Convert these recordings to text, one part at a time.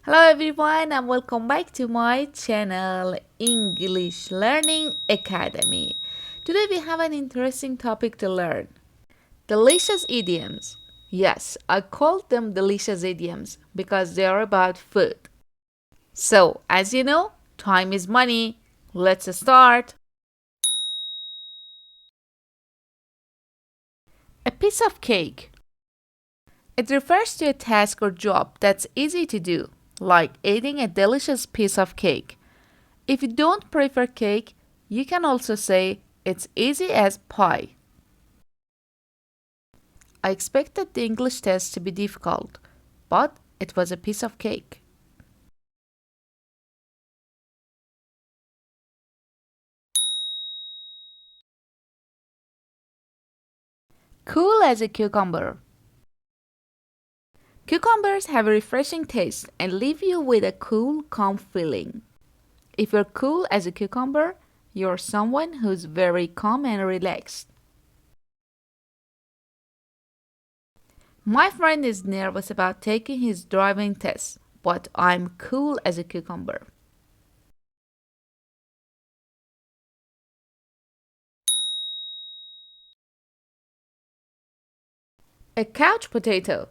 Hello everyone and welcome back to my channel English Learning Academy. Today we have an interesting topic to learn. Delicious idioms. Yes, I call them delicious idioms because they are about food. So, as you know, time is money. Let's start. A piece of cake. It refers to a task or job that's easy to do, like eating a delicious piece of cake. If you don't prefer cake, you can also say it's easy as pie. I expected the English test to be difficult, but it was a piece of cake. Cool as a cucumber. Cucumbers have a refreshing taste and leave you with a cool, calm feeling. If you're cool as a cucumber, you're someone who's very calm and relaxed. My friend is nervous about taking his driving test, but I'm cool as a cucumber. A couch potato.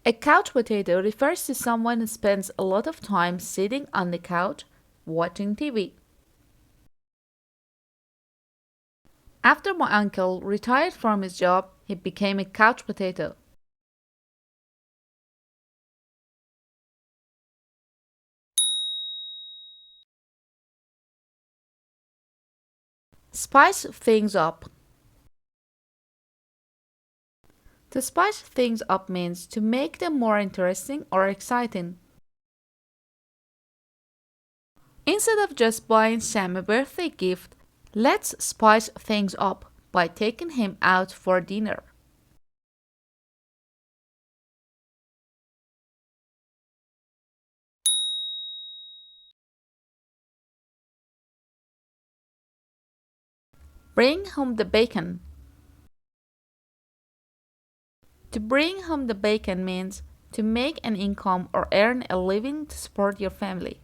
A couch potato refers to someone who spends a lot of time sitting on the couch watching TV. After my uncle retired from his job, he became a couch potato. Spice things up. To spice things up means to make them more interesting or exciting. Instead of just buying Sam a birthday gift, let's spice things up by taking him out for dinner. Bring home the bacon. To bring home the bacon means to make an income or earn a living to support your family.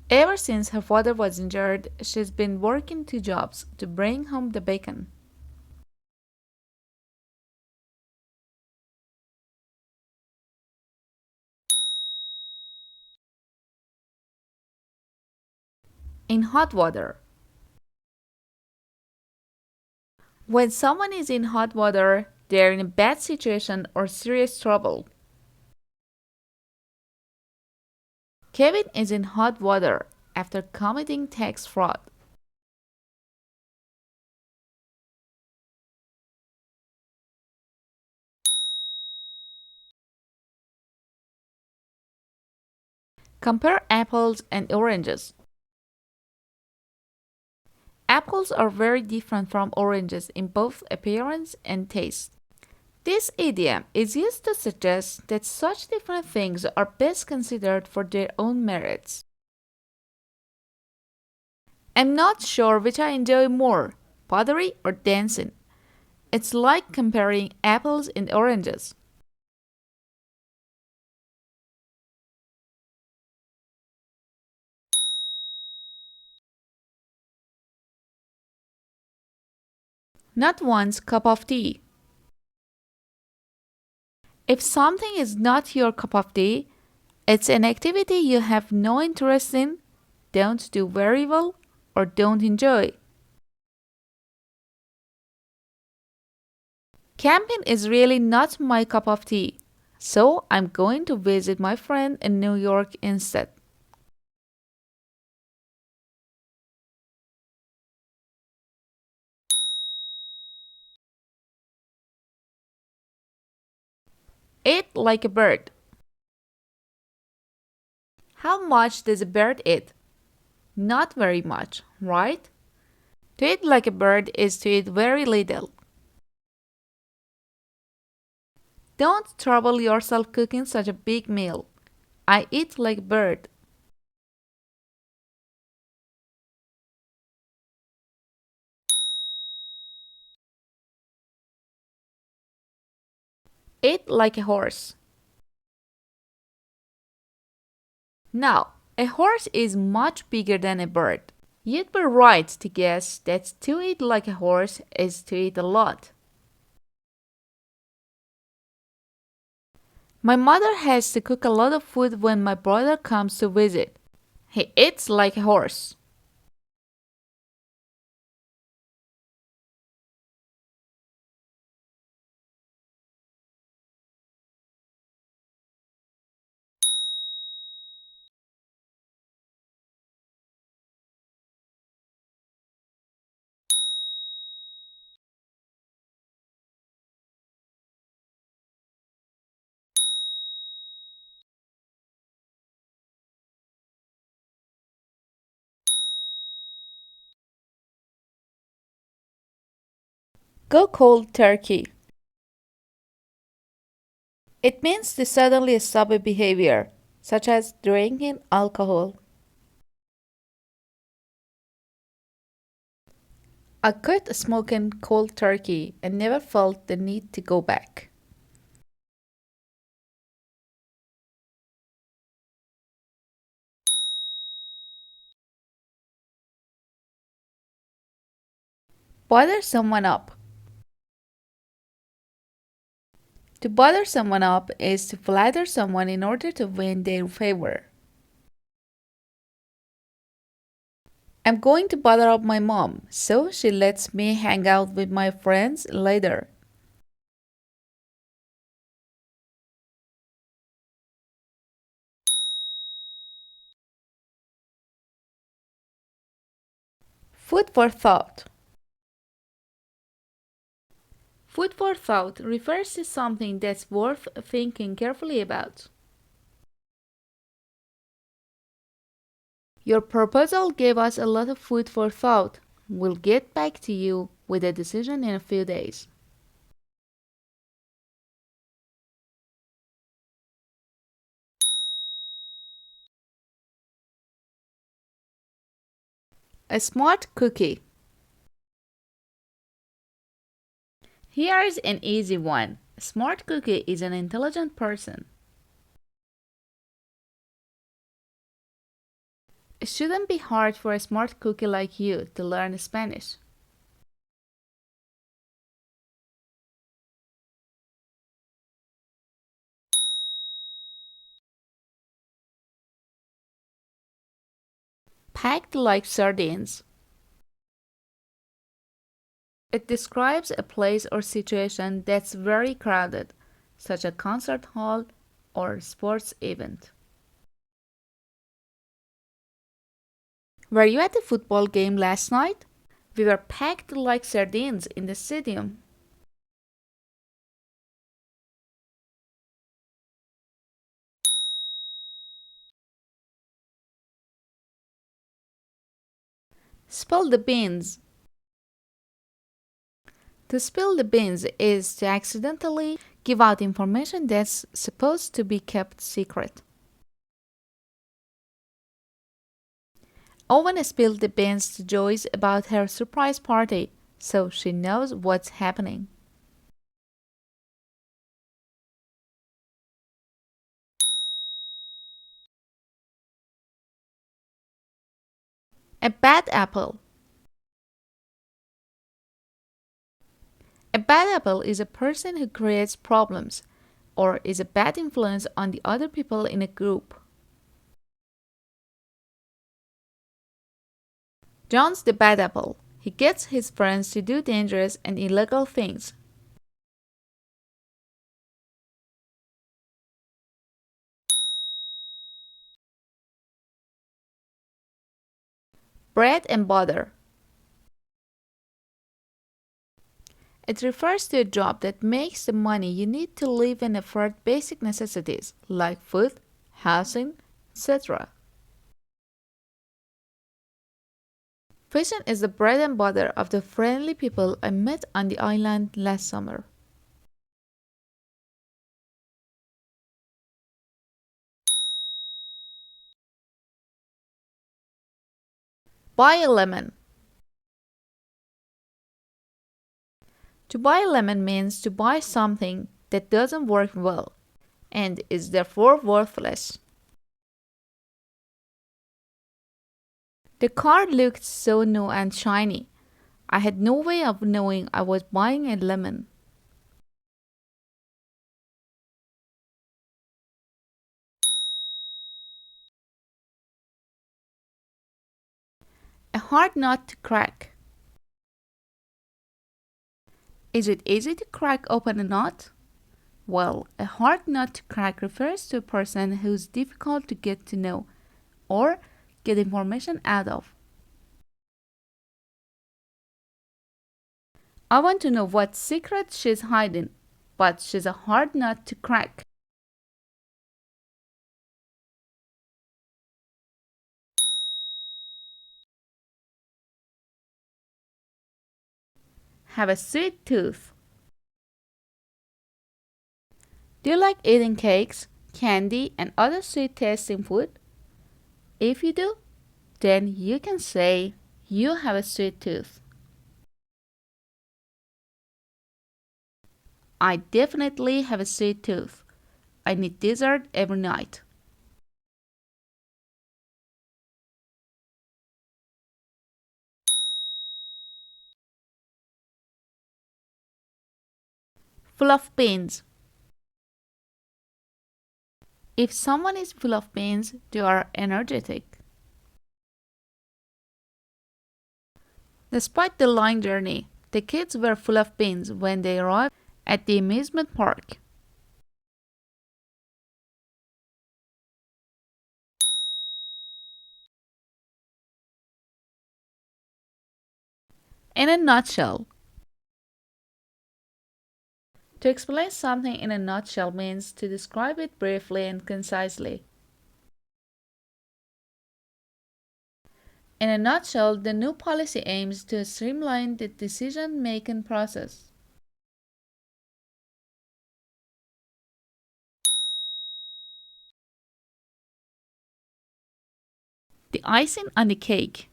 Ever since her father was injured, she's been working two jobs to bring home the bacon. In hot water. When someone is in hot water, they're in a bad situation or serious trouble. Kevin is in hot water after committing tax fraud. Compare apples and oranges. Apples are very different from oranges in both appearance and taste. This idiom is used to suggest that such different things are best considered for their own merits. I'm not sure which I enjoy more, pottery or dancing. It's like comparing apples and oranges. Not one's cup of tea. If something is not your cup of tea, it's an activity you have no interest in, don't do very well, or don't enjoy. Camping is really not my cup of tea, so I'm going to visit my friend in New York instead. Eat like a bird. How much does a bird eat? Not very much, right? To eat like a bird is to eat very little. Don't trouble yourself cooking such a big meal. I eat like a bird. Eat like a horse. Now, a horse is much bigger than a bird. You'd be right to guess that to eat like a horse is to eat a lot. My mother has to cook a lot of food when my brother comes to visit. He eats like a horse. Go cold turkey. It means to suddenly stop a behavior, such as drinking alcohol. I quit smoking cold turkey and never felt the need to go back. Bother someone up. To bother someone up is to flatter someone in order to win their favor. I'm going to bother up my mom, so she lets me hang out with my friends later. Food for thought. Food for thought refers to something that's worth thinking carefully about. Your proposal gave us a lot of food for thought. We'll get back to you with a decision in a few days. A smart cookie. Here's an easy one. A smart cookie is an intelligent person. It shouldn't be hard for a smart cookie like you to learn Spanish. Packed like sardines. It describes a place or situation that's very crowded, such as a concert hall or sports event. Were you at the football game last night? We were packed like sardines in the stadium. Spill the beans. To spill the beans is to accidentally give out information that's supposed to be kept secret. Owen spilled the beans to Joyce about her surprise party, so she knows what's happening. A bad apple. A bad apple is a person who creates problems or is a bad influence on the other people in a group. John's the bad apple. He gets his friends to do dangerous and illegal things. Bread and butter. It refers to a job that makes the money you need to live and afford basic necessities like food, housing, etc. Fishing is the bread and butter of the friendly people I met on the island last summer. Buy a lemon. To buy a lemon means to buy something that doesn't work well and is therefore worthless. The car looked so new and shiny. I had no way of knowing I was buying a lemon. A hard nut to crack. Is it easy to crack open a nut? Well, a hard nut to crack refers to a person who's difficult to get to know or get information out of. I want to know what secret she's hiding, but she's a hard nut to crack. Have a sweet tooth. Do you like eating cakes, candy, and other sweet tasting food? If you do, then you can say you have a sweet tooth. I definitely have a sweet tooth. I need dessert every night. Full of beans. If someone is full of beans, they are energetic. Despite the long journey, the kids were full of beans when they arrived at the amusement park. In a nutshell. To explain something in a nutshell means to describe it briefly and concisely. In a nutshell, the new policy aims to streamline the decision-making process. The icing on the cake.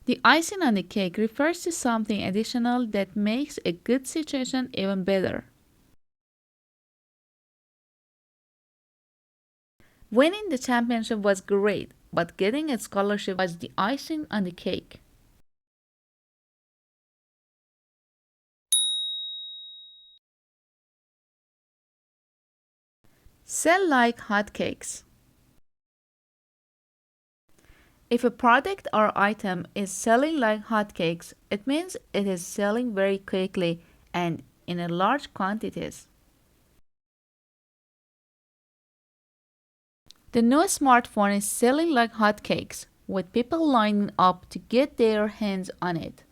The icing on the cake refers to something additional that makes a good situation even better. Winning the championship was great, but getting a scholarship was the icing on the cake. Sell like hotcakes. If a product or item is selling like hotcakes, it means it is selling very quickly and in a large quantities. The new smartphone is selling like hotcakes, with people lining up to get their hands on it.